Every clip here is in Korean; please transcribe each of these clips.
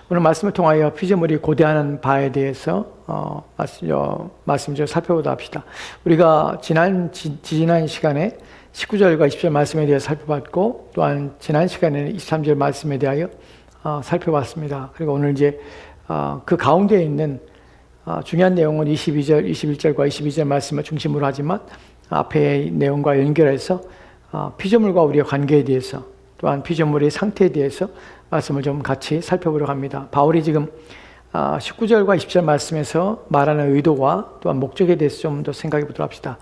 오늘 말씀을 통하여 피조물이 고대하는 바에 대해서 말씀 좀 살펴보도록 합시다. 우리가 지난 시간에 19절과 20절 말씀에 대해 살펴봤고, 또한 지난 시간에는 23절 말씀에 대하여 살펴봤습니다. 그리고 오늘 이제 그 가운데에 있는 중요한 내용은 22절, 21절과 22절 말씀을 중심으로 하지만 앞의 내용과 연결해서 피조물과 우리의 관계에 대해서, 또한 피조물의 상태에 대해서 말씀을 좀 같이 살펴보려고 합니다. 바울이 지금 19절과 20절 말씀에서 말하는 의도와 또한 목적에 대해서 좀 더 생각해 보도록 합시다.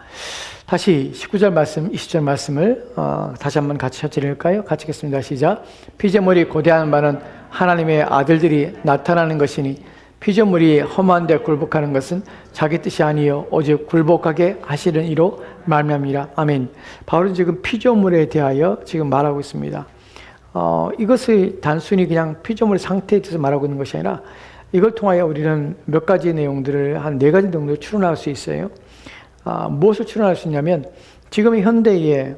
다시 19절 말씀, 20절 말씀을 다시 한번 같이 찾아낼까요? 같이 읽겠습니다. 시작. 피조물이 고대하는 바는 하나님의 아들들이 나타나는 것이니 피조물이 험한 데 굴복하는 것은 자기 뜻이 아니요 오직 굴복하게 하시는 이로 말미암이라. 아멘. 바울은 지금 피조물에 대하여 지금 말하고 있습니다. 이것을 단순히 그냥 피조물 상태에 대해서 말하고 있는 것이 아니라 이걸 통하여 우리는 몇 가지 내용들을, 한 4가지 내용들을 추론할 수 있어요. 무엇을 추론할 수 있냐면, 지금의 현대에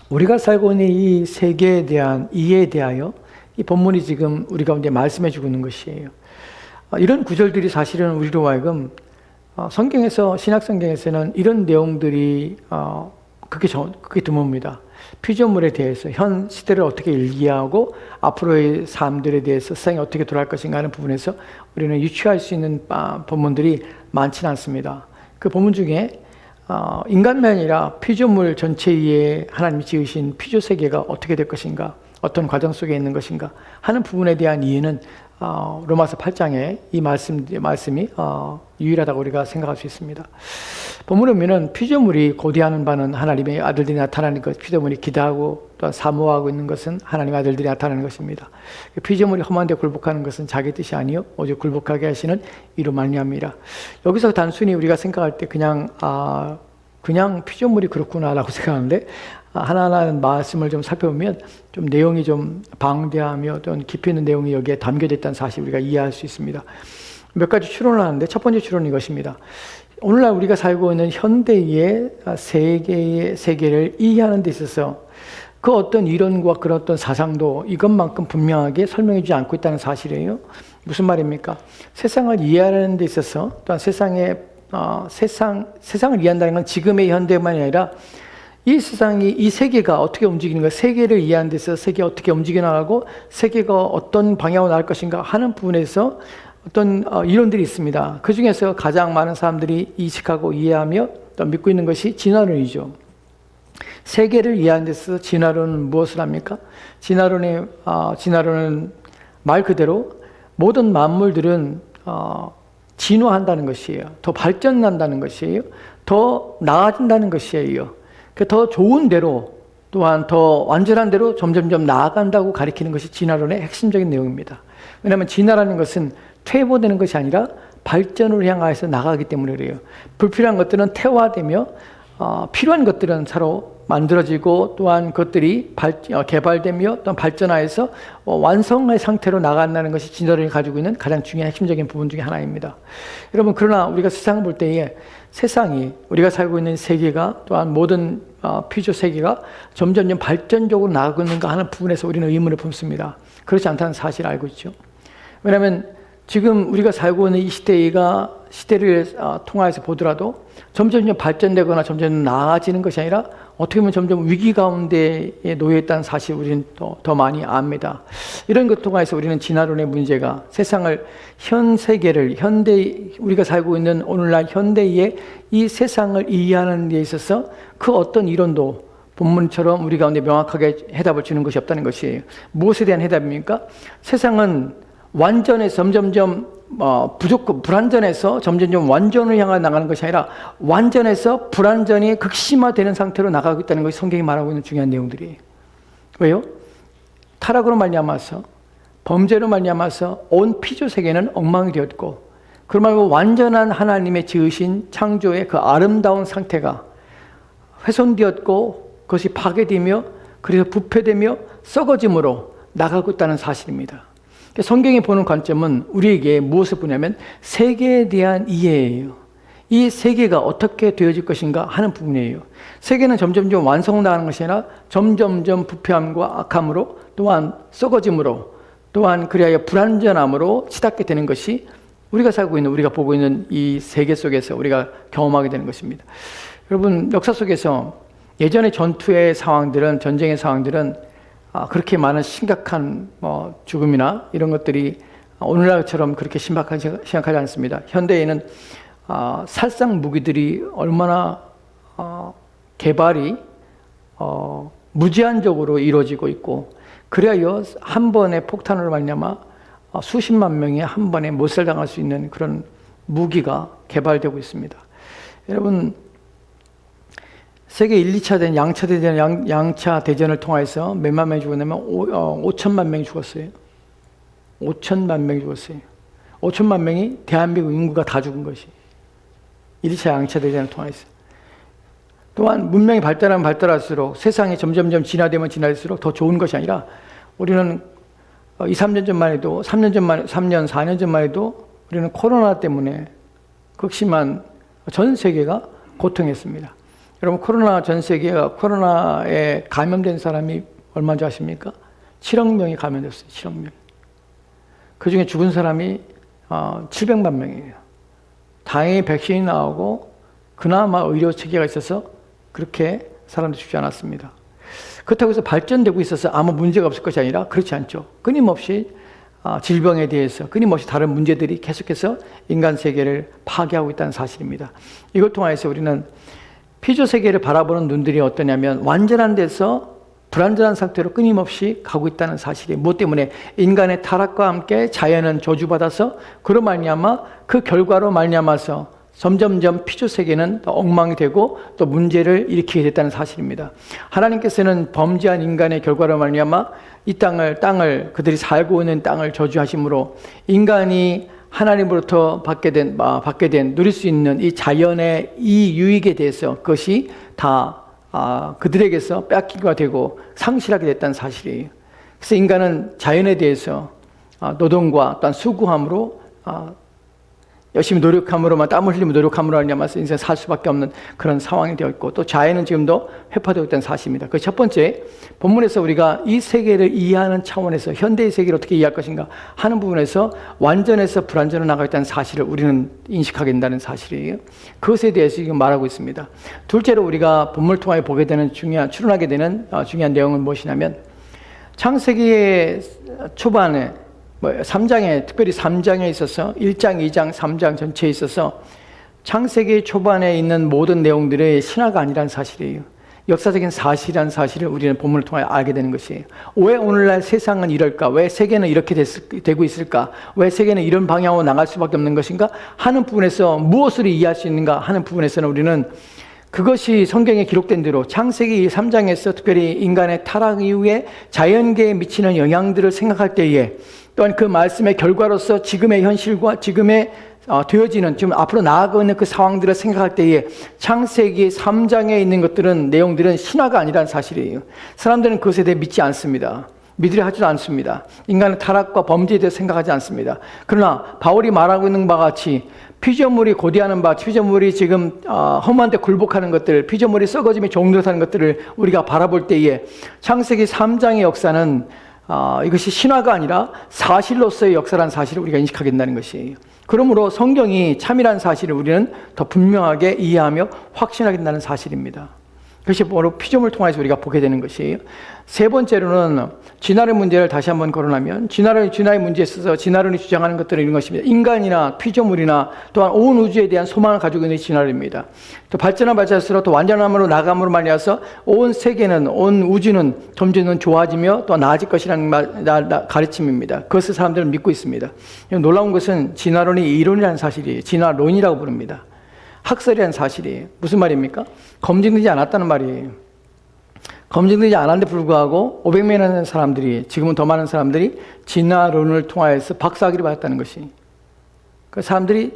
우리가 살고 있는 이 세계에 대한 이해에 대하여 이 본문이 지금 우리 가운데 말씀해 주고 있는 것이에요. 이런 구절들이 사실은 우리로 하여금 성경에서, 신약 성경에서는 이런 내용들이 그게 드뭅니다. 피조물에 대해서 현 시대를 어떻게 이해하고 앞으로의 삶들에 대해서 세상이 어떻게 돌아갈 것인가 하는 부분에서 우리는 유추할 수 있는 본문들이 많지는 않습니다. 그 본문 중에 인간만이 아니라 피조물 전체에 하나님이 지으신 피조 세계가 어떻게 될 것인가, 어떤 과정 속에 있는 것인가 하는 부분에 대한 이해는 로마서 8장에 이 말씀이 유일하다고 우리가 생각할 수 있습니다. 본문에 보면 피조물이 고대하는 바는 하나님의 아들들이 나타나는 것, 피조물이 기대하고 또 사모하고 있는 것은 하나님의 아들들이 나타나는 것입니다. 피조물이 험한 데 굴복하는 것은 자기 뜻이 아니요 오직 굴복하게 하시는 이로 말미암이라. 여기서 단순히 우리가 생각할 때 그냥 피조물이 그렇구나라고 생각하는데, 하나하나 말씀을 좀 살펴보면 좀 내용이 좀 방대하며 또 깊이 있는 내용이 여기에 담겨져 있다는 사실 우리가 이해할 수 있습니다. 몇 가지 추론을 하는데, 첫 번째 추론은 이것입니다. 오늘날 우리가 살고 있는 현대의 세계를 이해하는 데 있어서 그 어떤 이론과 그런 어떤 사상도 이것만큼 분명하게 설명해 주지 않고 있다는 사실이에요. 무슨 말입니까? 세상을 이해하는 데 있어서, 또한 세상을 이해한다는 건 지금의 현대만이 아니라 이 세상이, 이 세계가 어떻게 움직이는가, 세계를 이해하는 데 있어서 세계가 어떻게 움직여나가고 세계가 어떤 방향으로 나갈 것인가 하는 부분에서 어떤 이론들이 있습니다. 그 중에서 가장 많은 사람들이 인식하고 이해하며 또 믿고 있는 것이 진화론이죠. 세계를 이해하는 데 있어서 진화론은 무엇을 합니까? 진화론은 말 그대로 모든 만물들은 진화한다는 것이에요. 더 발전한다는 것이에요. 더 나아진다는 것이에요. 더 좋은 대로, 또한 더 완전한 대로 점점점 나아간다고 가리키는 것이 진화론의 핵심적인 내용입니다. 왜냐하면 진화라는 것은 퇴보되는 것이 아니라 발전을 향하여서 나가기 때문에 그래요. 불필요한 것들은 퇴화되며 필요한 것들은 서로 만들어지고, 또한 그것들이 개발되며 또 발전하여서 완성의 상태로 나간다는 것이 진화론이 가지고 있는 가장 중요한 핵심적인 부분 중에 하나입니다. 여러분, 그러나 우리가 세상을 볼 때에 세상이, 우리가 살고 있는 세계가, 또한 모든 피조 세계가 점점 발전적으로 나아가고 있는가 하는 부분에서 우리는 의문을 품습니다. 그렇지 않다는 사실을 알고 있죠. 왜냐하면 지금 우리가 살고 있는 이 시대를 통하여서 보더라도 점점 발전되거나 점점 나아지는 것이 아니라 어떻게 보면 점점 위기 가운데에 놓여 있다는 사실을 우리는 더 많이 압니다. 이런 것 통해서 우리는 진화론의 문제가 현 세계를, 우리가 살고 있는 오늘날 현대의 이 세상을 이해하는 데 있어서 그 어떤 이론도 본문처럼 우리 가운데 명확하게 해답을 주는 것이 없다는 것이에요. 무엇에 대한 해답입니까? 세상은 완전해서 점점점 불완전해서 점점점 완전을 향해 나가는 것이 아니라 완전해서 불완전이 극심화되는 상태로 나가고 있다는 것이 성경이 말하고 있는 중요한 내용들이에요. 왜요? 타락으로 말미암아서, 범죄로 말미암아서 온 피조 세계는 엉망이 되었고, 그러므로 완전한 하나님의 지으신 창조의 그 아름다운 상태가 훼손되었고, 그것이 파괴되며, 그래서 부패되며 썩어짐으로 나가고 있다는 사실입니다. 성경이 보는 관점은 우리에게 무엇을 보냐면 세계에 대한 이해예요. 이 세계가 어떻게 되어질 것인가 하는 부분이에요. 세계는 점점점 완성나가는 것이 아니라 점점점 부패함과 악함으로, 또한 썩어짐으로, 또한 그리하여 불완전함으로 치닫게 되는 것이 우리가 살고 있는, 우리가 보고 있는 이 세계 속에서 우리가 경험하게 되는 것입니다. 여러분, 역사 속에서 예전의 전투의 상황들은, 전쟁의 상황들은 그렇게 많은 심각한 죽음이나 이런 것들이 오늘날처럼 그렇게 심각하지 않습니다. 현대에는 살상 무기들이 얼마나 개발이 무제한적으로 이루어지고 있고, 그래야 한 번의 폭탄으로 말미암아 수십만 명이 한 번에 몰살당할 수 있는 그런 무기가 개발되고 있습니다. 여러분, 세계 1, 2차 대전, 양차 대전을 통해서 몇만 명이 죽었냐면 5천만 명이 죽었어요. 5천만 명이 죽었어요. 5천만 명이 대한민국 인구가 다 죽은 것이 1, 2차 양차 대전을 통해서. 또한 문명이 발달하면 발달할수록, 세상이 점점점 진화되면 진화될수록 더 좋은 것이 아니라, 우리는 2, 3년 전만 해도, 3년, 4년 전만 해도 우리는 코로나 때문에 극심한 전 세계가 고통했습니다. 여러분, 전 세계가 코로나에 감염된 사람이 얼마인지 아십니까? 7억 명이 감염됐어요. 7억 명. 그 중에 죽은 사람이 700만 명이에요. 다행히 백신이 나오고 그나마 의료 체계가 있어서 그렇게 사람들이 죽지 않았습니다. 그렇다고 해서 발전되고 있어서 아무 문제가 없을 것이 아니라 그렇지 않죠. 끊임없이 질병에 대해서 끊임없이 다른 문제들이 계속해서 인간 세계를 파괴하고 있다는 사실입니다. 이걸 통해서 우리는 피조 세계를 바라보는 눈들이 어떠냐면, 완전한 데서 불완전한 상태로 끊임없이 가고 있다는 사실이, 무엇 때문에? 인간의 타락과 함께 자연은 저주받아서 그로 말미암아, 그 결과로 말미암아서 점점점 피조 세계는 더 엉망이 되고 또 문제를 일으키게 됐다는 사실입니다. 하나님께서는 범죄한 인간의 결과로 말미암아 이 땅을 그들이 살고 있는 땅을 저주하심으로, 인간이 하나님으로부터 받게 된 누릴 수 있는 이 자연의 이 유익에 대해서 그것이 다 그들에게서 뺏기가 되고 상실하게 됐다는 사실이에요. 그래서 인간은 자연에 대해서 노동과 또한 수고함으로, 열심히 노력함으로만, 땀을 흘리며 노력함으로 하냐면서 인생 살 수밖에 없는 그런 상황이 되어 있고, 또 자연은 지금도 회파되고 있다는 사실입니다. 그 첫 번째, 본문에서 우리가 이 세계를 이해하는 차원에서 현대의 세계를 어떻게 이해할 것인가 하는 부분에서 완전에서 불완전으로 나가 있다는 사실을 우리는 인식하게 된다는 사실이에요. 그것에 대해서 지금 말하고 있습니다. 둘째로 우리가 본문을 통해 보게 되는 추론하게 되는 중요한 내용은 무엇이냐면, 창세기의 초반에 3장에, 특별히 3장에 있어서 1장, 2장, 3장 전체에 있어서 창세기 초반에 있는 모든 내용들의 신화가 아니라는 사실이에요. 역사적인 사실이라는 사실을 우리는 본문을 통해 알게 되는 것이에요. 왜 오늘날 세상은 이럴까? 왜 세계는 이렇게 되고 있을까? 왜 세계는 이런 방향으로 나갈 수밖에 없는 것인가? 하는 부분에서 무엇을 이해할 수 있는가 하는 부분에서는 우리는 그것이 성경에 기록된 대로 창세기 3장에서 특별히 인간의 타락 이후에 자연계에 미치는 영향들을 생각할 때에, 또한 그 말씀의 결과로서 지금의 현실과 지금의 되어지는, 지금 앞으로 나아가고 있는 그 상황들을 생각할 때에 창세기 3장에 있는 것들은, 내용들은 신화가 아니라는 사실이에요. 사람들은 그것에 대해 믿지 않습니다. 믿으려 하지도 않습니다. 인간의 타락과 범죄에 대해 생각하지 않습니다. 그러나 바울이 말하고 있는 바와 같이 피조물이 고대하는 바, 피조물이 지금 험한 데 굴복하는 것들, 피조물이 썩어짐에 종노릇하는 것들을 우리가 바라볼 때에 창세기 3장의 역사는 이것이 신화가 아니라 사실로서의 역사라는 사실을 우리가 인식하게 된다는 것이에요. 그러므로 성경이 참이라는 사실을 우리는 더 분명하게 이해하며 확신하게 된다는 사실입니다. 그것이 바로 피조물을 통해서 우리가 보게 되는 것이에요. 세 번째로는 진화론의 문제를 다시 한번 거론하면, 진화의 문제에 있어서 진화론이 주장하는 것들은 이런 것입니다. 인간이나 피조물이나 또한 온 우주에 대한 소망을 가지고 있는 진화론입니다. 또 발전할수록 또 완전함으로 나감으로 말미암아서 온 세계는, 온 우주는 점점 좋아지며 또 나아질 것이라는 가르침입니다. 그것을 사람들은 믿고 있습니다. 놀라운 것은 진화론이 이론이라는 사실이에요. 진화론이라고 부릅니다. 학설이라는 사실이에요. 무슨 말입니까? 검증되지 않았다는 말이에요. 검증되지 않았는데 불구하고 500명이라는 사람들이, 지금은 더 많은 사람들이 진화론을 통하여서 박사학위를 받았다는 것이, 그 사람들이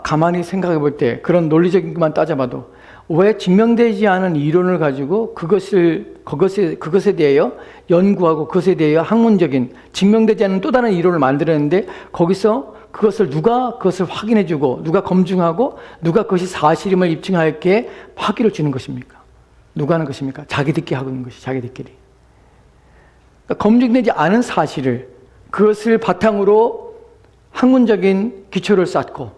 가만히 생각해 볼 때, 그런 논리적인 것만 따져봐도 왜 증명되지 않은 이론을 가지고 그것에 대하여 연구하고 그것에 대하여 학문적인, 증명되지 않은 또 다른 이론을 만들었는데, 거기서 누가 그것을 확인해주고, 누가 검증하고, 누가 그것이 사실임을 입증하였기에 학위를 주는 것입니까? 누가 하는 것입니까? 자기들끼리 하고 있는 것이, 자기들끼리. 그러니까 검증되지 않은 사실을 그것을 바탕으로 학문적인 기초를 쌓고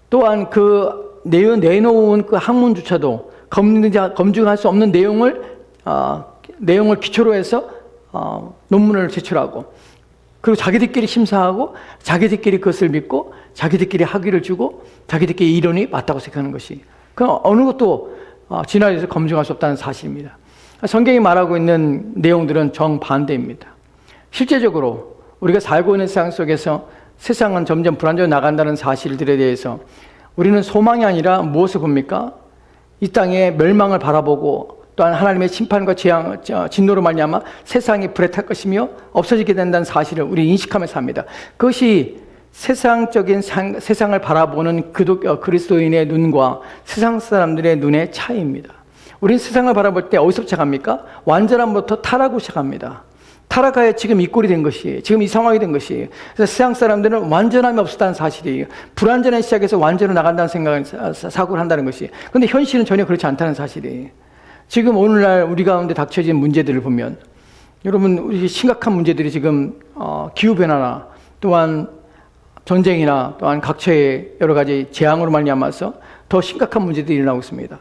또한 그 내놓은 그 학문조차도 검증할 수 없는 내용을 기초로 해서 논문을 제출하고 그리고 자기들끼리 심사하고 자기들끼리 그것을 믿고 자기들끼리 학위를 주고 자기들끼리 이론이 맞다고 생각하는 것이 그 어느 것도 진화에서 검증할 수 없다는 사실입니다. 성경이 말하고 있는 내용들은 정반대입니다. 실제적으로 우리가 살고 있는 세상 속에서 세상은 점점 불안정해 나간다는 사실들에 대해서 우리는 소망이 아니라 무엇을 봅니까? 이 땅의 멸망을 바라보고 또한 하나님의 심판과 재앙, 진노로 말미암아 세상이 불에 탈 것이며 없어지게 된다는 사실을 우리 인식하면서 삽니다. 그것이 세상적인 세상을 바라보는 그리스도인의 눈과 세상 사람들의 눈의 차이입니다. 우리는 세상을 바라볼 때 어디서 시작합니까? 완전함부터 타락으로 시작합니다. 타락하여 지금 이 꼴이 된 것이, 지금 이 상황이 된 것이. 그래서 세상 사람들은 완전함이 없었다는 사실이에요. 불완전한 시작에서 완전으로 나간다는 생각을, 사고를 한다는 것이. 그런데 현실은 전혀 그렇지 않다는 사실이에요. 지금 오늘날 우리 가운데 닥쳐진 문제들을 보면, 여러분, 우리 심각한 문제들이 지금, 기후변화나 또한 전쟁이나 또한 각처의 여러 가지 재앙으로 말미암아서 더 심각한 문제들이 일어나고 있습니다.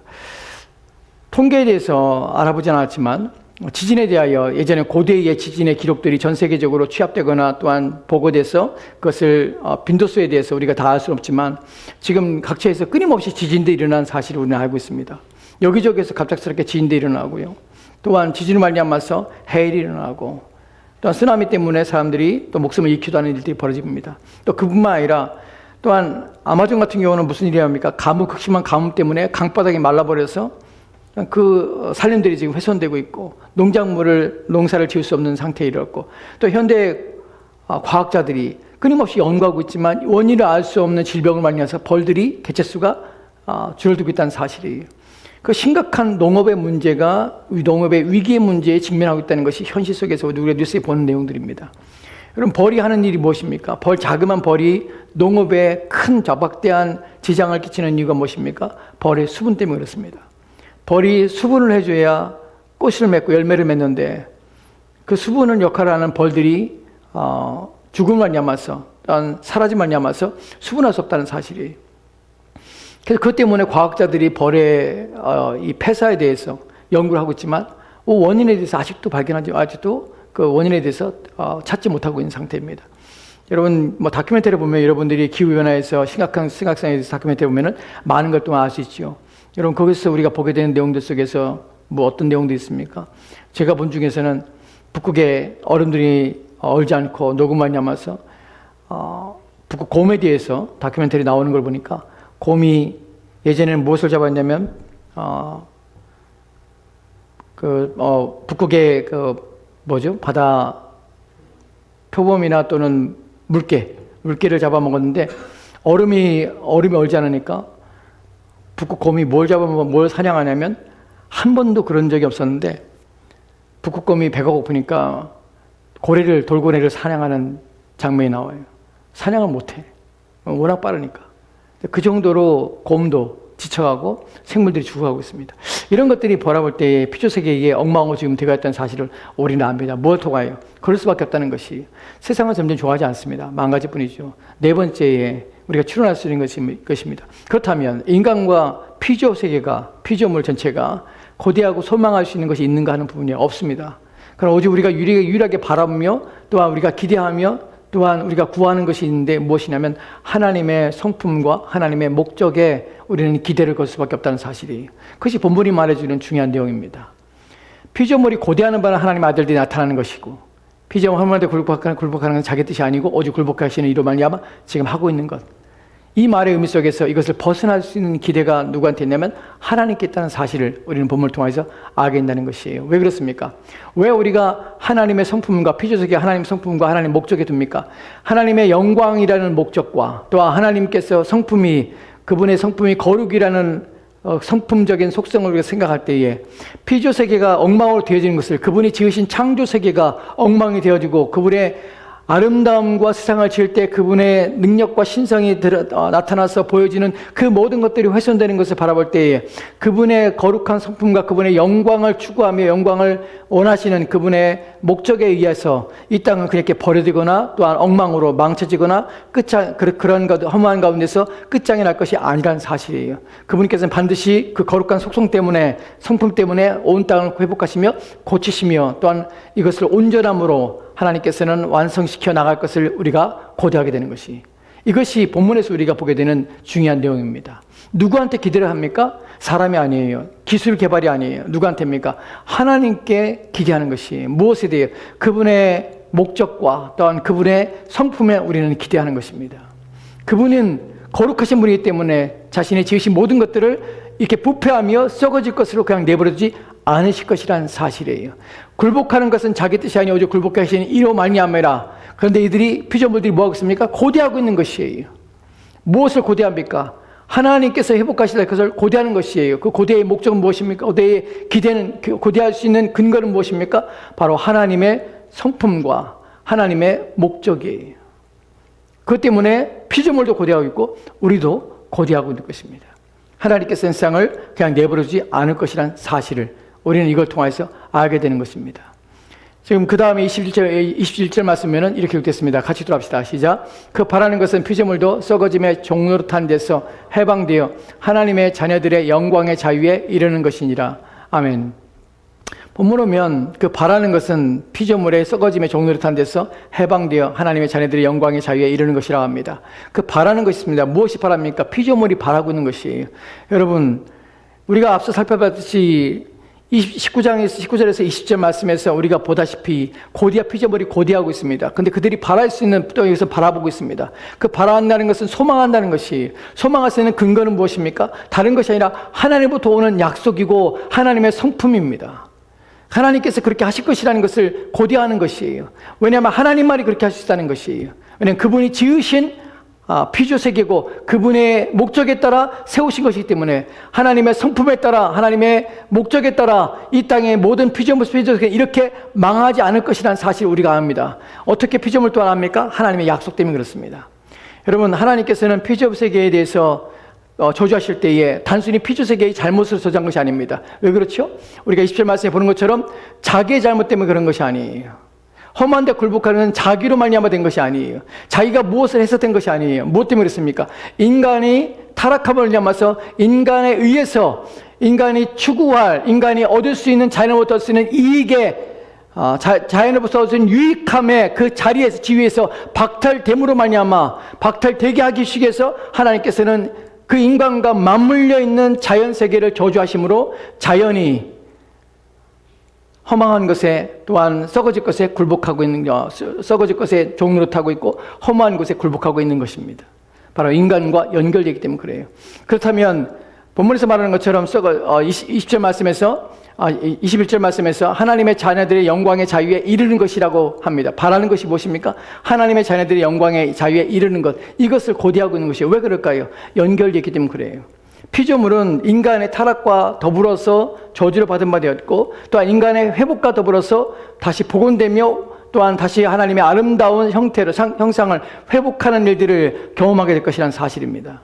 통계에 대해서 알아보진 않았지만, 지진에 대하여 예전에 고대의 지진의 기록들이 전 세계적으로 취합되거나 또한 보고돼서 그것을 빈도수에 대해서 우리가 다 알 수는 없지만 지금 각처에서 끊임없이 지진들이 일어나는 사실을 우리는 알고 있습니다. 여기저기에서 갑작스럽게 지진들이 일어나고요. 또한 지진을 말미암아서 해일이 일어나고 또한 쓰나미 때문에 사람들이 또 목숨을 잃기도 하는 일들이 벌어집니다. 또 그뿐만 아니라 또한 아마존 같은 경우는 무슨 일이 합니까? 극심한 가뭄 때문에 강바닥이 말라버려서 그 산림들이 지금 훼손되고 있고 농사를 지을 수 없는 상태에 이르렀고 또 현대 과학자들이 끊임없이 연구하고 있지만 원인을 알 수 없는 질병을 말미암아서 벌들이 개체수가 줄어들고 있다는 사실이에요. 그 심각한 농업의 문제가 농업의 위기의 문제에 직면하고 있다는 것이 현실 속에서 우리가 뉴스에 보는 내용들입니다. 그럼 벌이 하는 일이 무엇입니까? 자그마한 벌이 농업에 큰 저박대한 지장을 끼치는 이유가 무엇입니까? 벌의 수분 때문에 그렇습니다. 벌이 수분을 해줘야 꽃을 맺고 열매를 맺는데 그 수분을 역할을 하는 벌들이 죽음을 말미암아서 또한 사라짐을 말미암아서 수분할 수 없다는 사실이에요. 그래서 그것 때문에 과학자들이 벌의 이 폐사에 대해서 연구를 하고 있지만 원인에 대해서 아직도 그 원인에 대해서 찾지 못하고 있는 상태입니다. 여러분 다큐멘터리 보면 여러분들이 기후변화에서 심각한 생각상에 대해서 다큐멘터리 보면은 많은 걸 또 알 수 있죠. 여러분 거기서 우리가 보게 되는 내용들 속에서 어떤 내용도 있습니까? 제가 본 중에서는 북극의 얼음들이 얼지 않고 녹음만 남아서 북극 곰에 대해서 다큐멘터리 나오는 걸 보니까 곰이 예전에는 무엇을 잡았냐면 북극의 바다 표범이나 또는 물개를 잡아먹었는데 얼음이 얼지 않으니까 북극 곰이 뭘 사냥하냐면 한 번도 그런 적이 없었는데 북극 곰이 배가 고프니까 돌고래를 사냥하는 장면이 나와요. 사냥을 못해. 워낙 빠르니까. 그 정도로 곰도 지쳐가고 생물들이 죽어가고 있습니다. 이런 것들이 바라볼 때 피조세계에 엉망으로 지금 되어 있다는 사실을 우리는 압니다. 뭘 통하여? 그럴 수밖에 없다는 것이 세상은 점점 좋아하지 않습니다. 망가질 뿐이죠. 네 번째에 우리가 추론할 수 있는 것입니다. 그렇다면 인간과 피조물 전체가 고대하고 소망할 수 있는 것이 있는가 하는 부분이 없습니다. 그럼 오직 우리가 유일하게 바라보며 또한 우리가 기대하며 또한 우리가 구하는 것이 있는데 무엇이냐면 하나님의 성품과 하나님의 목적에 우리는 기대를 걸 수밖에 없다는 사실이에요. 그것이 본문이 말해주는 중요한 내용입니다. 피조물이 고대하는 바는 하나님의 아들들이 나타나는 것이고 피조물 하나님한테 굴복하는 건 자기 뜻이 아니고 오직 굴복하시는 이로 말미암아 지금 하고 있는 것. 이 말의 의미 속에서 이것을 벗어날 수 있는 기대가 누구한테 있냐면 하나님께 있다는 사실을 우리는 본문을 통해서 알게 된다는 것이에요. 왜 그렇습니까? 왜 우리가 하나님의 성품과 피조세계 하나님의 성품과 하나님의 목적에 둡니까? 하나님의 영광이라는 목적과 또한 하나님께서 그분의 성품이 거룩이라는 성품적인 속성을 우리가 생각할 때에 피조세계가 엉망으로 되어지는 것을 그분이 지으신 창조세계가 엉망이 되어지고 그분의 아름다움과 세상을 지을 때 그분의 능력과 신성이 나타나서 보여지는 그 모든 것들이 훼손되는 것을 바라볼 때에 그분의 거룩한 성품과 그분의 영광을 추구하며 영광을 원하시는 그분의 목적에 의해서 이 땅은 그렇게 버려지거나 또한 엉망으로 망쳐지거나 그런 허무한 가운데서 끝장이 날 것이 아니라는 사실이에요. 그분께서는 반드시 그 거룩한 속성 때문에 성품 때문에 온 땅을 회복하시며 고치시며 또한 이것을 온전함으로 하나님께서는 완성시켜 나갈 것을 우리가 고대하게 되는 것이, 이것이 본문에서 우리가 보게 되는 중요한 내용입니다. 누구한테 기대를 합니까? 사람이 아니에요. 기술 개발이 아니에요. 누구한테입니까? 하나님께 기대하는 것이 무엇에 대해 그분의 목적과 또한 그분의 성품에 우리는 기대하는 것입니다. 그분은 거룩하신 분이기 때문에 자신이 지으신 모든 것들을 이렇게 부패하며 썩어질 것으로 그냥 내버려두지 않으실 것이라는 사실이에요. 굴복하는 것은 자기 뜻이 아니오 오직 굴복하게 하시는 이로 말미암아라. 그런데 이들이 피조물들이 뭐하고 있습니까? 고대하고 있는 것이에요. 무엇을 고대합니까? 하나님께서 회복하시다 그것을 고대하는 것이에요. 그 고대의 목적은 무엇입니까? 고대의 기대는, 고대할 수 있는 근거는 무엇입니까? 바로 하나님의 성품과 하나님의 목적이에요. 그것 때문에 피조물도 고대하고 있고 우리도 고대하고 있는 것입니다. 하나님께서는 세상을 그냥 내버려두지 않을 것이라는 사실을 우리는 이걸 통해서 알게 되는 것입니다. 지금 그 다음에 21절 말씀에는 이렇게 읽겠습니다. 같이 들어갑시다. 시작. 그 바라는 것은 피조물도 썩어짐의 종노릇한 데서 해방되어 하나님의 자녀들의 영광의 자유에 이르는 것이니라. 아멘. 본문 오면 그 바라는 것은 피조물의 썩어짐의 종노릇한 데서 해방되어 하나님의 자녀들의 영광의 자유에 이르는 것이라고 합니다. 그 바라는 것이 있습니다. 무엇이 바랍니까? 피조물이 바라고 있는 것이에요. 여러분, 우리가 앞서 살펴봤듯이 19절에서 20절 말씀에서 우리가 보다시피 피조물이 고대하고 있습니다. 근데 그들이 바랄 수 있는 또 여기서 바라보고 있습니다. 그 바란다는 것은 소망한다는 것이, 소망할 수 있는 근거는 무엇입니까? 다른 것이 아니라 하나님부터 오는 약속이고 하나님의 성품입니다. 하나님께서 그렇게 하실 것이라는 것을 고대하는 것이에요. 왜냐하면 하나님만이 그렇게 할 수 있다는 것이에요. 왜냐하면 그분이 지으신 피조세계고 그분의 목적에 따라 세우신 것이기 때문에 하나님의 성품에 따라 하나님의 목적에 따라 이 땅의 모든 피조세계 이렇게 망하지 않을 것이라는 사실을 우리가 압니다. 어떻게 피조물 또한 압니까? 하나님의 약속 때문에 그렇습니다. 여러분, 하나님께서는 피조세계에 대해서 저주하실 때에 단순히 피조세계의 잘못을 저주한 것이 아닙니다. 왜 그렇죠? 우리가 20절 말씀에 보는 것처럼 자기의 잘못 때문에 그런 것이 아니에요. 험한 데 굴복하는 것은 자기로 말미암아 된 것이 아니에요. 자기가 무엇을 해서 된 것이 아니에요. 무엇 때문에 그렇습니까? 인간이 타락함을 말미암아서 인간에 의해서 인간이 추구할, 인간이 얻을 수 있는 자연으로부터 얻을 수 있는 이익에 자연으로부터 얻을 수 있는 유익함의 그 자리에서 지위에서 박탈됨으로 말미암아 박탈되게 하기 위해서 하나님께서는 그 인간과 맞물려 있는 자연 세계를 저주하심으로 자연이 허망한 것에 또한 썩어질 것에 굴복하고 있는 썩어질 것에 종노릇하고 있고 허무한 것에 굴복하고 있는 것입니다. 바로 인간과 연결되기 때문에 그래요. 그렇다면 본문에서 말하는 것처럼 20절 말씀에서 21절 말씀에서 하나님의 자녀들의 영광의 자유에 이르는 것이라고 합니다. 바라는 것이 무엇입니까? 하나님의 자녀들의 영광의 자유에 이르는 것, 이것을 고대하고 있는 것이에요. 왜 그럴까요? 연결되기 때문에 그래요. 피조물은 인간의 타락과 더불어서 저주를 받은 바 되었고 또한 인간의 회복과 더불어서 다시 복원되며 또한 다시 하나님의 아름다운 형태로 형상을 회복하는 일들을 경험하게 될 것이라는 사실입니다.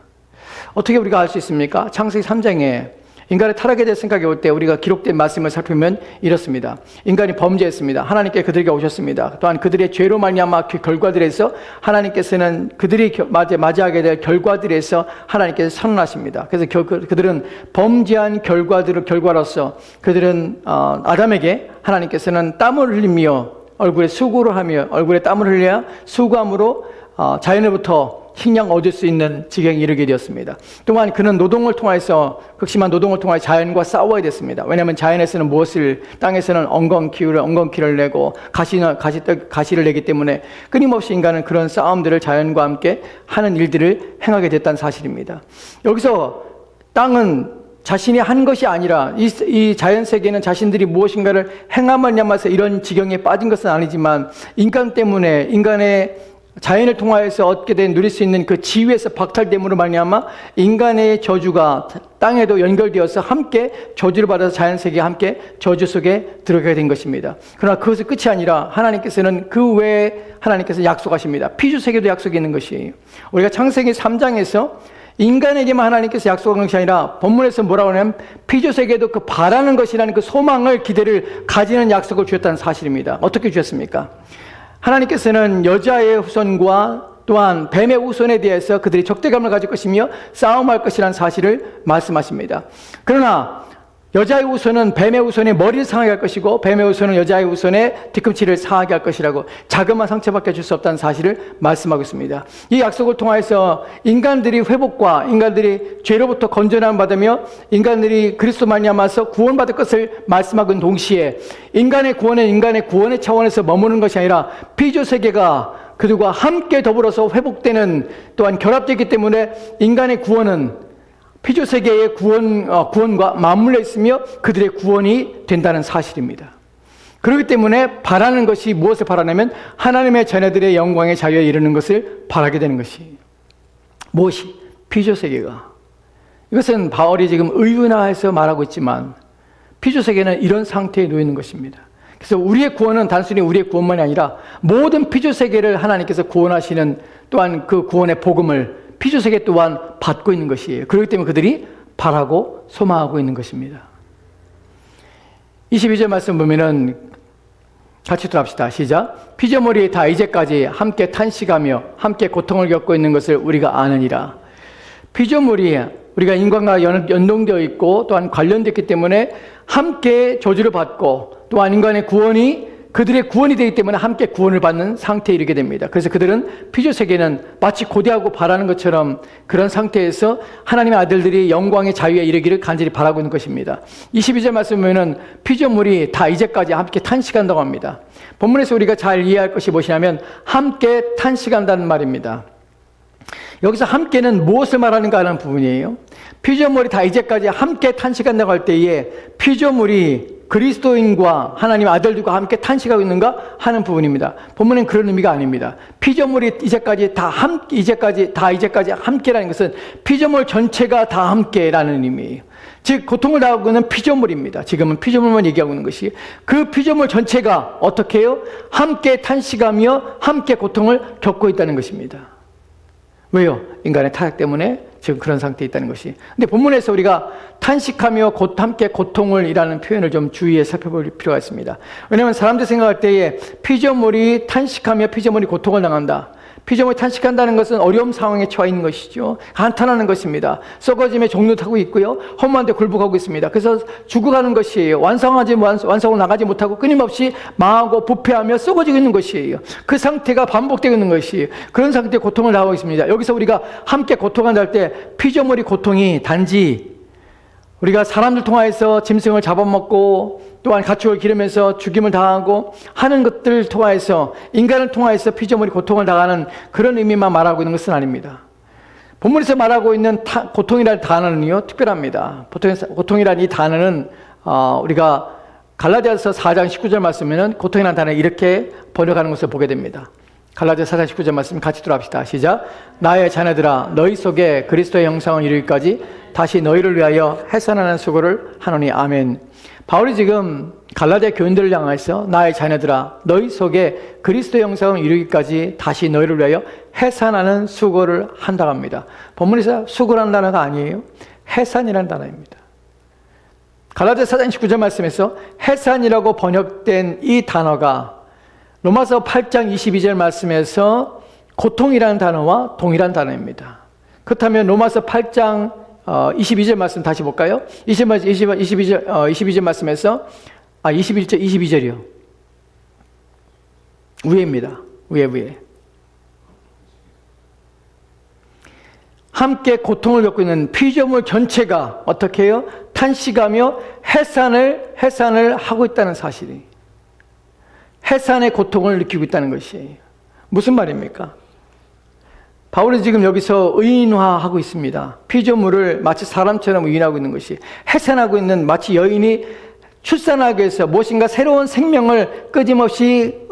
어떻게 우리가 알 수 있습니까? 창세기 3장에 인간의 타락에 대해 생각해 볼 때 우리가 기록된 말씀을 살피면 이렇습니다. 인간이 범죄했습니다. 하나님께 그들에게 오셨습니다. 또한 그들의 죄로 말미암아 그 결과들에서 하나님께서는 그들이 맞이하게 될 결과들에서 하나님께서 선언하십니다. 그래서 그들은 범죄한 결과로서 그들은 아담에게 하나님께서는 땀을 흘리며 얼굴에 수고를 하며 얼굴에 땀을 흘려야 수고함으로 자연으로부터 식량 얻을 수 있는 지경에 이르게 되었습니다. 또한 그는 노동을 통해서 극심한 노동을 통해 자연과 싸워야 됐습니다. 왜냐하면 자연에서는 땅에서는 엉겅퀴를 내고 가시를 내기 때문에 끊임없이 인간은 그런 싸움들을 자연과 함께 하는 일들을 행하게 됐다는 사실입니다. 여기서 땅은 자신이 한 것이 아니라 이 자연 세계는 자신들이 무엇인가를 행함을 냠아서 이런 지경에 빠진 것은 아니지만 인간 때문에 인간의 자연을 통하여서 얻게 된 누릴 수 있는 그 지위에서 박탈됨으로 말미암아 인간의 저주가 땅에도 연결되어서 함께 저주를 받아서 자연세계에 함께 저주 속에 들어가게 된 것입니다. 그러나 그것은 끝이 아니라 하나님께서는 그 외에 하나님께서 약속하십니다. 피조세계도 약속이 있는 것이에요. 우리가 창세기 3장에서 인간에게만 하나님께서 약속한 것이 아니라 본문에서 뭐라고 하냐면 피조세계도 그 바라는 것이라는 그 소망을 기대를 가지는 약속을 주셨다는 사실입니다. 어떻게 주셨습니까? 하나님께서는 여자의 후손과 또한 뱀의 후손에 대해서 그들이 적대감을 가질 것이며 싸움할 것이라는 사실을 말씀하십니다. 그러나 여자의 후손은 뱀의 후손의 머리를 상하게 할 것이고 뱀의 후손은 여자의 후손의 뒤꿈치를 상하게 할 것이라고 자그마한 상처밖에 줄 수 없다는 사실을 말씀하고 있습니다. 이 약속을 통하여서 인간들이 회복과 인간들이 죄로부터 건전함을 받으며 인간들이 그리스도 말미암아서 구원받을 것을 말씀하고 있는 동시에 인간의 구원은 인간의 구원의 차원에서 머무는 것이 아니라 피조세계가 그들과 함께 더불어서 회복되는 또한 결합되기 때문에 인간의 구원은 피조세계의 구원과 맞물려 있으며 그들의 구원이 된다는 사실입니다. 그렇기 때문에 바라는 것이 무엇을 바라냐면 하나님의 자녀들의 영광의 자유에 이르는 것을 바라게 되는 것이에요. 무엇이? 피조세계가. 이것은 바울이 지금 의문화해서 말하고 있지만 피조세계는 이런 상태에 놓여 있는 것입니다. 그래서 우리의 구원은 단순히 우리의 구원만이 아니라 모든 피조세계를 하나님께서 구원하시는 또한 그 구원의 복음을 피조세계 또한 받고 있는 것이에요. 그렇기 때문에 그들이 바라고 소망하고 있는 것입니다. 22절 말씀 보면은 같이 들어갑시다. 시작. 피조물이 다 이제까지 함께 탄식하며 함께 고통을 겪고 있는 것을 우리가 아느니라. 피조물이 우리가 인간과 연동되어 있고 또한 관련됐기 때문에 함께 저주를 받고 또한 인간의 구원이 그들의 구원이 되기 때문에 함께 구원을 받는 상태에 이르게 됩니다. 그래서 그들은 피조세계는 마치 고대하고 바라는 것처럼 그런 상태에서 하나님의 아들들이 영광의 자유에 이르기를 간절히 바라고 있는 것입니다. 22절 말씀 보면 피조물이 다 이제까지 함께 탄식한다고 합니다. 본문에서 우리가 잘 이해할 것이 무엇이냐면 함께 탄식한다는 말입니다. 여기서 함께는 무엇을 말하는가 하는 부분이에요. 피조물이 다 이제까지 함께 탄식한다고 할 때에 피조물이 그리스도인과 하나님의 아들들과 함께 탄식하고 있는가 하는 부분입니다. 본문은 그런 의미가 아닙니다. 피조물이 이제까지 함께라는 것은 피조물 전체가 다 함께라는 의미예요. 즉 고통을 당하고 있는 피조물입니다. 지금은 피조물만 얘기하고 있는 것이 그 피조물 전체가 어떻게 해요? 함께 탄식하며 함께 고통을 겪고 있다는 것입니다. 왜요? 인간의 타락 때문에 지금 그런 상태에 있다는 것이. 근데 본문에서 우리가 탄식하며 함께 고통을 이라는 표현을 좀 주의해 살펴볼 필요가 있습니다. 왜냐하면 사람들 생각할 때에 피조물이 탄식하며 피조물이 고통을 당한다. 피조물이 탄식한다는 것은 어려움 상황에 처해 있는 것이죠. 한탄하는 것입니다. 썩어짐의 종류 타고 있고요. 허무한데 굴복하고 있습니다. 그래서 죽어가는 것이에요. 완성을 나가지 못하고 끊임없이 망하고 부패하며 썩어지고 있는 것이에요. 그 상태가 반복되고 있는 것이에요. 그런 상태에 고통을 당하고 있습니다. 여기서 우리가 함께 고통한다 할 때 피조물이 고통이 단지 우리가 사람들 통하여서 짐승을 잡아먹고 또한 가축을 기르면서 죽임을 당하고 하는 것들을 통하여서 인간을 통하여서 피조물이 고통을 당하는 그런 의미만 말하고 있는 것은 아닙니다. 본문에서 말하고 있는 고통이라는 단어는요 특별합니다. 고통이라는 이 단어는 우리가 갈라디아서 4장 19절 말씀에는 고통이라는 단어를 이렇게 번역하는 것을 보게 됩니다. 갈라디아서 4장 19절 말씀 같이 들어갑시다. 시작. 나의 자녀들아 너희 속에 그리스도의 형상을 이루기까지 다시 너희를 위하여 해산하는 수고를 하노니 아멘. 바울이 지금 갈라디아 교인들을 향해서 나의 자녀들아 너희 속에 그리스도의 형상을 이루기까지 다시 너희를 위하여 해산하는 수고를 한다고 합니다. 본문에서 수고라는 단어가 아니에요. 해산이라는 단어입니다. 갈라디아 4장 19절 말씀에서 해산이라고 번역된 이 단어가 로마서 8장 22절 말씀에서 고통이라는 단어와 동일한 단어입니다. 그렇다면 로마서 8장 22절 말씀 다시 볼까요? 22절 말씀에서 22절이요. 위에입니다. 위에. 함께 고통을 겪고 있는 피조물 전체가 어떻게 해요? 탄식하며 해산을 하고 있다는 사실이. 해산의 고통을 느끼고 있다는 것이에요. 무슨 말입니까? 바울이 지금 여기서 의인화하고 있습니다. 피조물을 마치 사람처럼 의인하고 있는 것이 해산하고 있는 마치 여인이 출산하기 위해서 무엇인가 새로운 생명을 끊임없이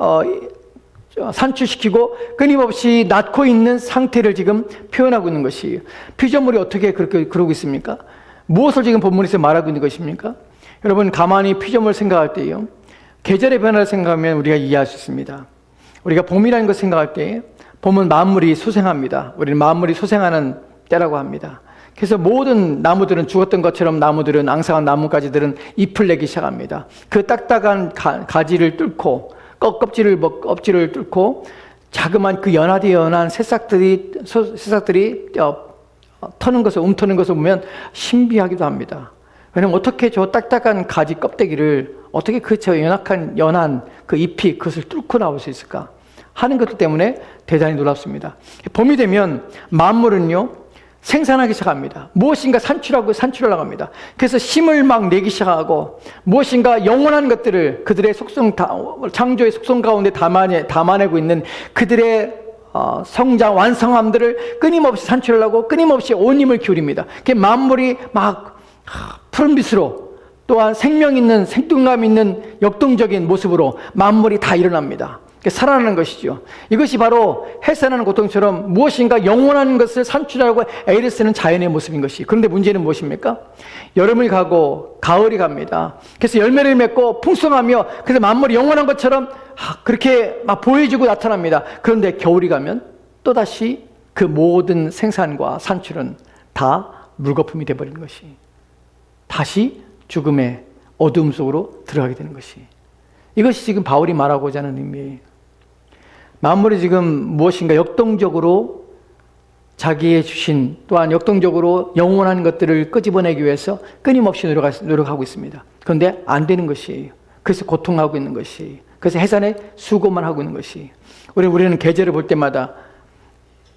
산출시키고 끊임없이 낳고 있는 상태를 지금 표현하고 있는 것이에요. 피조물이 어떻게 그렇게 그러고 있습니까? 무엇을 지금 본문에서 말하고 있는 것입니까? 여러분, 가만히 피조물 생각할 때요, 계절의 변화를 생각하면 우리가 이해할 수 있습니다. 우리가 봄이라는 것을 생각할 때 봄은 만물이 소생합니다. 우리는 만물이 소생하는 때라고 합니다. 그래서 모든 나무들은 죽었던 것처럼 나무들은, 앙상한 나뭇가지들은 잎을 내기 시작합니다. 그 딱딱한 가지를 뚫고 껍질을 뚫고 자그만 그 연한 새싹들이 터는 것을, 움트는 것을 보면 신비하기도 합니다. 왜냐하면 어떻게 저 딱딱한 가지 껍데기를 어떻게 그저 연한 그 잎이 그것을 뚫고 나올 수 있을까 하는 것 때문에 대단히 놀랍습니다. 봄이 되면 만물은요, 생산하기 시작합니다. 무엇인가 산출하려고 합니다. 그래서 힘을 막 내기 시작하고 무엇인가 영원한 것들을 그들의 창조의 속성 가운데 담아내고 있는 그들의 성장, 완성함들을 끊임없이 산출하려고 끊임없이 온 힘을 기울입니다. 만물이 막 푸른 빛으로, 또한 생명 있는, 생동감 있는 역동적인 모습으로 만물이 다 일어납니다. 살아나는 것이죠. 이것이 바로 해산하는 고통처럼 무엇인가 영원한 것을 산출하고 애를 쓰는 자연의 모습인 것이. 그런데 문제는 무엇입니까? 여름을 가고 가을이 갑니다. 그래서 열매를 맺고 풍성하며, 그래서 만물이 영원한 것처럼 그렇게 막 보여지고 나타납니다. 그런데 겨울이 가면 또다시 그 모든 생산과 산출은 다 물거품이 되어버리는 것이, 다시 죽음의 어두움 속으로 들어가게 되는 것이, 이것이 지금 바울이 말하고자 하는 의미예요. 만물이 지금 무엇인가 역동적으로 자기의 주신, 또한 역동적으로 영원한 것들을 끄집어내기 위해서 끊임없이 노력하고 있습니다. 그런데 안 되는 것이에요. 그래서 고통하고 있는 것이, 그래서 해산의 수고만 하고 있는 것이. 우리는 계절을 볼 때마다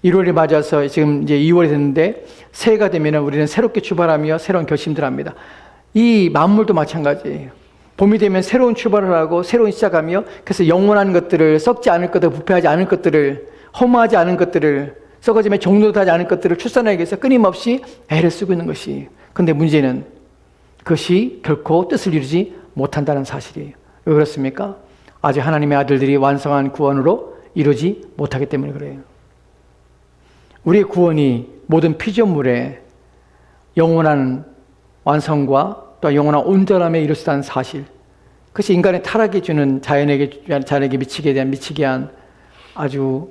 1월이 맞아서 지금 이제 2월이 됐는데, 새해가 되면 우리는 새롭게 출발하며 새로운 결심들을 합니다. 이 만물도 마찬가지예요. 봄이 되면 새로운 출발을 하고 새로운 시작하며, 그래서 영원한 것들을, 썩지 않을 것들, 부패하지 않을 것들을, 허무하지 않은 것들을, 썩어지면 종료하지 않을 것들을 출산하기 위해서 끊임없이 애를 쓰고 있는 것이. 그런데 문제는 그것이 결코 뜻을 이루지 못한다는 사실이에요. 왜 그렇습니까? 아직 하나님의 아들들이 완성한 구원으로 이루지 못하기 때문에 그래요. 우리의 구원이 모든 피조물의 영원한 완성과 또 영원한 온전함에 이르렀다는 사실, 그것이 인간의 타락이 주는 자연에게 미치게 한 아주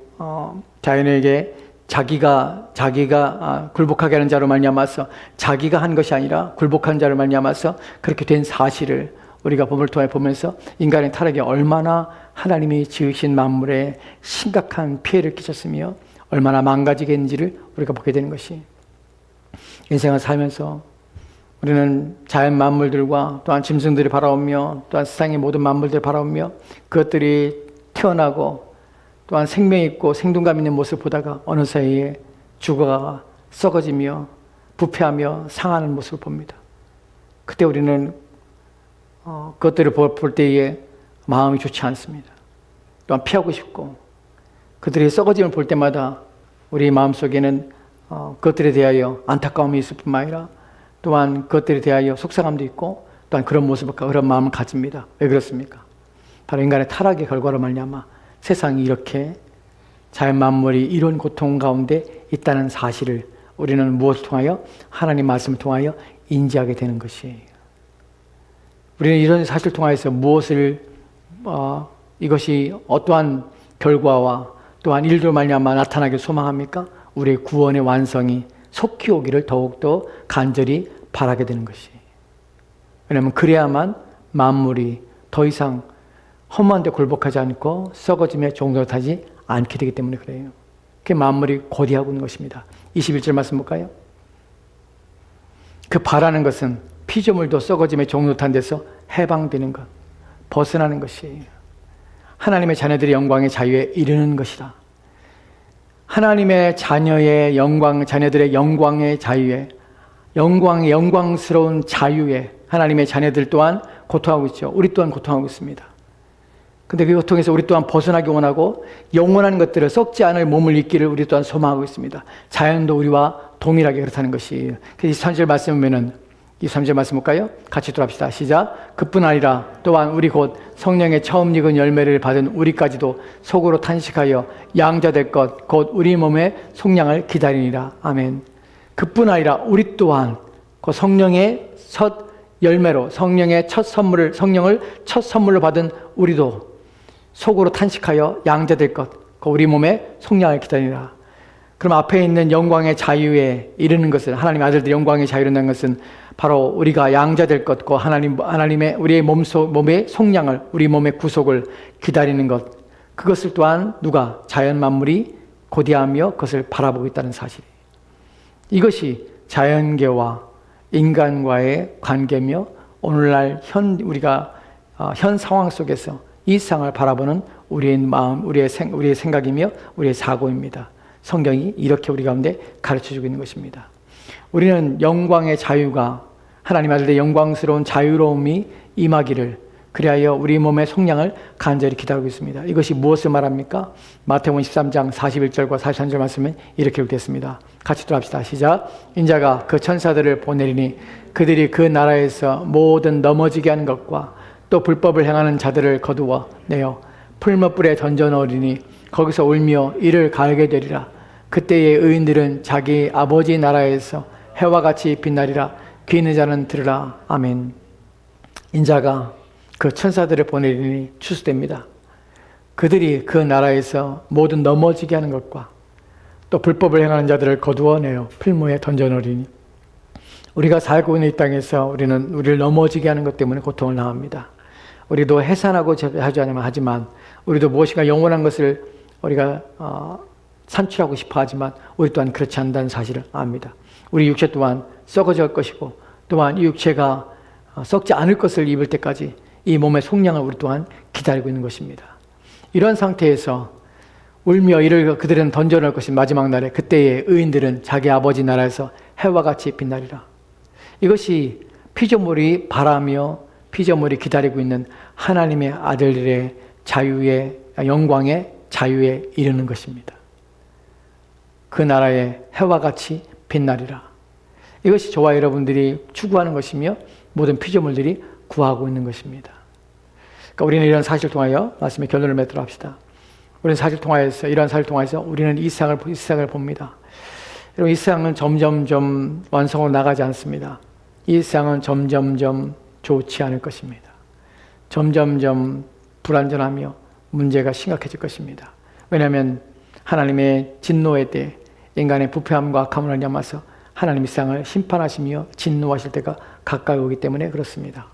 자연에게 자기가 굴복하게 하는 자로 말미암아서, 자기가 한 것이 아니라 굴복한 자로 말미암아서 그렇게 된 사실을 우리가 본문을 통해 보면서 인간의 타락이 얼마나 하나님이 지으신 만물에 심각한 피해를 끼쳤으며 얼마나 망가지게 했는지를 우리가 보게 되는 것이, 인생을 살면서 우리는 자연 만물들과 또한 짐승들을 바라보며, 또한 세상의 모든 만물들을 바라보며 그것들이 태어나고 또한 생명 있고 생동감 있는 모습을 보다가 어느 사이에 죽어가 썩어지며 부패하며 상하는 모습을 봅니다. 그때 우리는 그것들을 볼 때에 마음이 좋지 않습니다. 또한 피하고 싶고, 그들의 썩어짐을 볼 때마다 우리 마음속에는 그것들에 대하여 안타까움이 있을 뿐만 아니라 또한 그것들에 대하여 속상함도 있고, 또한 그런 모습을, 그런 마음을 가집니다. 왜 그렇습니까? 바로 인간의 타락의 결과로 말미암아 세상이 이렇게 자연 만물이 이런 고통 가운데 있다는 사실을 우리는 무엇을 통하여? 하나님 말씀을 통하여 인지하게 되는 것이에요. 우리는 이런 사실을 통하여서 무엇을 이것이 어떠한 결과와 또한 일들로 말미암아 나타나길 소망합니까? 우리의 구원의 완성이 속히 오기를 더욱더 간절히 바라게 되는 것이. 왜냐하면 그래야만 만물이 더 이상 허무한 데 굴복하지 않고 썩어짐에 종노릇하지 않게 되기 때문에 그래요. 그게 만물이 고대하고 있는 것입니다. 21절 말씀 볼까요? 그 바라는 것은 피조물도 썩어짐에 종노릇한 데서 해방되는 것, 벗어나는 것이에요. 하나님의 자녀들의 영광의 자유에 이르는 것이다. 하나님의 자녀의 영광, 자녀들의 영광의 자유에, 영광스러운 자유에 하나님의 자녀들 또한 고통하고 있죠. 우리 또한 고통하고 있습니다. 근데 그 고통에서 우리 또한 벗어나기 원하고 영원한 것들을, 썩지 않을 몸을 입기를 우리 또한 소망하고 있습니다. 자연도 우리와 동일하게 그렇다는 것이. 그래서 23절 말씀 보면은 23절 말씀 볼까요? 같이 돌아합시다. 시작. 그뿐 아니라 또한 우리 곧 성령의 처음 익은 열매를 받은 우리까지도 속으로 탄식하여 양자될 것 곧 우리 몸의 속량을 기다리니라. 아멘. 그뿐 아니라 우리 또한 그 성령의 첫 열매로 성령의 첫 선물을 성령을 첫 선물로 받은 우리도 속으로 탄식하여 양자될 것 그 우리 몸의 속량을 기다리니라. 그럼 앞에 있는 영광의 자유에 이르는 것은 하나님의 아들들의 영광의 자유라는 것은 바로 우리가 양자될 것과 하나님의 우리의 몸의 속량을 우리 몸의 구속을 기다리는 것 그것을 또한 누가 자연 만물이 고대하며 그것을 바라보고 있다는 사실. 이것이 자연계와 인간과의 관계며 오늘날 우리가 현 상황 속에서 이 세상을 바라보는 우리의 마음, 우리의 생각이며 우리의 사고입니다. 성경이 이렇게 우리 가운데 가르쳐주고 있는 것입니다. 우리는 영광의 자유가 하나님 아들의 영광스러운 자유로움이 임하기를 그리하여 우리 몸의 속량을 간절히 기다리고 있습니다. 이것이 무엇을 말합니까? 마태복음 13장 41절과 43절 말씀은 이렇게 읽겠습니다. 같이 들어갑시다. 시작. 인자가 그 천사들을 보내리니 그들이 그 나라에서 모든 넘어지게 하는 것과 또 불법을 행하는 자들을 거두어 내어 풀무불에 던져 넣으리니 거기서 울며 이를 갈게 되리라. 그때의 의인들은 자기 아버지 나라에서 해와 같이 빛나리라. 귀 있는 자는 들으라. 아멘. 인자가 그 천사들을 보내리니 추수됩니다. 그들이 그 나라에서 모든 넘어지게 하는 것과 또 불법을 행하는 자들을 거두어내어 풀무에 던져 넣으리니 우리가 살고 있는 이 땅에서 우리를 넘어지게 하는 것 때문에 고통을 당합니다. 우리도 해산하고 하지만 우리도 무엇인가 영원한 것을 우리가 산출하고 싶어 하지만 우리 또한 그렇지 않다는 사실을 압니다. 우리 육체 또한 썩어질 것이고 또한 이 육체가 썩지 않을 것을 입을 때까지 이 몸의 속량을 우리 또한 기다리고 있는 것입니다. 이런 상태에서 울며 이를 그들은 던져놓을 것이 마지막 날에 그때의 의인들은 자기 아버지 나라에서 해와 같이 빛나리라. 이것이 피조물이 바라며 피조물이 기다리고 있는 하나님의 아들들의 자유의 영광의 자유에 이르는 것입니다. 그 나라의 해와 같이 빛나리라. 이것이 저와 여러분들이 추구하는 것이며 모든 피조물들이 구하고 있는 것입니다. 그러니까 우리는 이런 사실을 통하여 말씀의 결론을 맺도록 합시다. 우리는 이런 사실을 통해서 우리는 이 세상을 봅니다. 여러분, 이 세상은 점점점 완성으로 나가지 않습니다. 이 세상은 점점점 좋지 않을 것입니다. 점점점 불안전하며 문제가 심각해질 것입니다. 왜냐하면 하나님의 진노의 때 인간의 부패함과 악함을 냠아서 하나님이 세상을 심판하시며 진노하실 때가 가까이 오기 때문에 그렇습니다.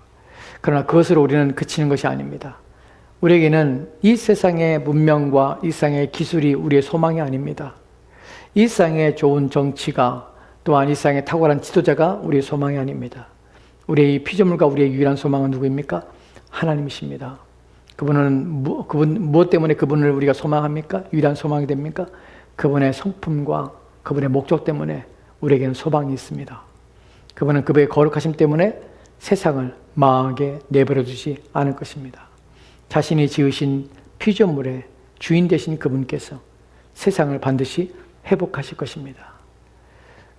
그러나 그것으로 우리는 그치는 것이 아닙니다. 우리에게는 이 세상의 문명과 이 세상의 기술이 우리의 소망이 아닙니다. 이 세상의 좋은 정치가 또한 이 세상의 탁월한 지도자가 우리의 소망이 아닙니다. 우리의 이 피조물과 우리의 유일한 소망은 누구입니까? 하나님이십니다. 그분 무엇 때문에 그분을 우리가 소망합니까? 유일한 소망이 됩니까? 그분의 성품과 그분의 목적 때문에 우리에게는 소망이 있습니다. 그분은 그분의 거룩하심 때문에 세상을 망하게 내버려 두지 않을 것입니다. 자신이 지으신 피조물의 주인 되신 그분께서 세상을 반드시 회복하실 것입니다.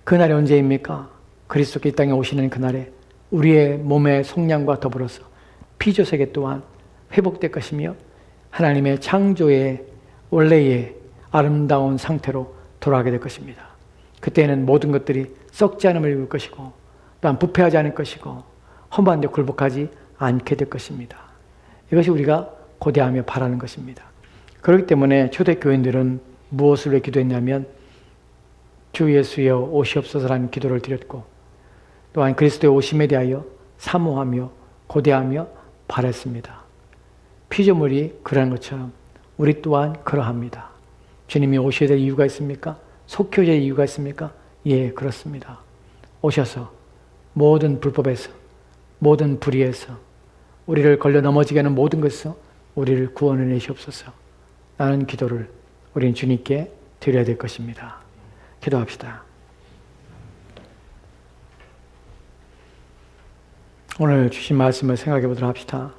그날이 언제입니까? 그리스도께 이 땅에 오시는 그날에 우리의 몸의 속량과 더불어서 피조세계 또한 회복될 것이며 하나님의 창조의 원래의 아름다운 상태로 돌아가게 될 것입니다. 그때는 모든 것들이 썩지 않음을 입을 것이고 또한 부패하지 않을 것이고 험한 데 굴복하지 않게 될 것입니다. 이것이 우리가 고대하며 바라는 것입니다. 그렇기 때문에 초대교인들은 무엇을 왜 기도했냐면 주 예수여 오시옵소서라는 기도를 드렸고 또한 그리스도의 오심에 대하여 사모하며 고대하며 바랐습니다. 피조물이 그러한 것처럼 우리 또한 그러합니다. 주님이 오셔야 될 이유가 있습니까? 속혀야 될 이유가 있습니까? 예, 그렇습니다. 오셔서 모든 불법에서 모든 불의에서 우리를 걸려 넘어지게 하는 모든 것에서 우리를 구원해 내시옵소서. 라는 기도를 우리는 주님께 드려야 될 것입니다. 기도합시다. 오늘 주신 말씀을 생각해 보도록 합시다.